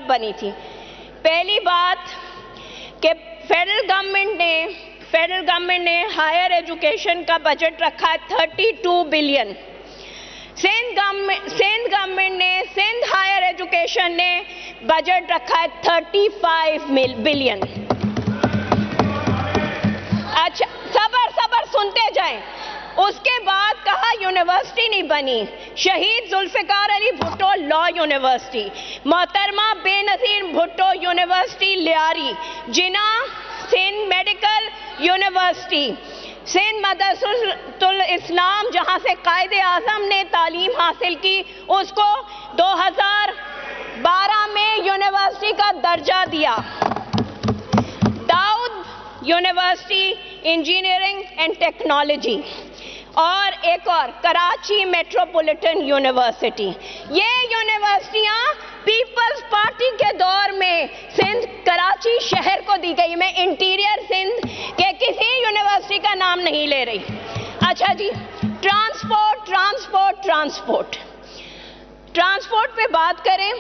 बनी थी। पहली बात कि फेडरल गवर्नमेंट ने हायर एजुकेशन का बजट रखा है 32 बिलियन। सिंध हायर एजुकेशन ने बजट रखा है 35 बिलियन। अच्छा, सबर सुनते जाएं। उसके बाद कहा यूनिवर्सिटी नहीं बनी, शहीद जुल्फिकार अली भुट्टो लॉ यूनिवर्सिटी, मोहतरमा बेनजीर भुट्टो यूनिवर्सिटी लियारी, जिना सिंध मेडिकल यूनिवर्सिटी, सिंध मदरसतुल इस्लाम जहां से कायदे आजम ने तालीम हासिल की, उसको 2012 में यूनिवर्सिटी का दर्जा दिया। Dawood university engineering and technology, और एक और कराची मेट्रोपॉलिटन यूनिवर्सिटी। ये यूनिवर्सिटियां पीपल्स पार्टी के दौर में सिंध कराची शहर को दी गई। मैं इंटीरियर सिंध के किसी यूनिवर्सिटी का नाम नहीं ले रही। अच्छा जी, ट्रांसपोर्ट पे बात करें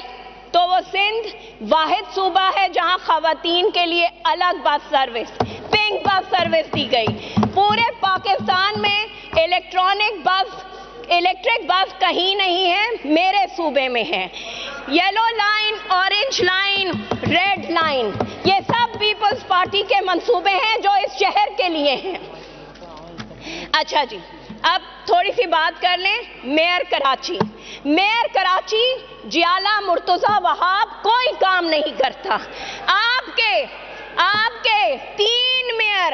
तो वो सिंध वाहिद सूबा है जहां खवातीन के लिए अलग bus service, pink bus service दी गई। पूरे पाकिस्तान में इलेक्ट्रिक बस कहीं नहीं है, मेरे सूबे में है। Yellow line, orange line, red line, ये सब पीपल्स पार्टी के मंसूबे हैं जो इस शहर के लिए हैं। अच्छा जी, अब थोड़ी सी बात कर लें मेयर कराची जियाला मुर्तजा वहाब कोई काम नहीं करता। आपके 3 मेयर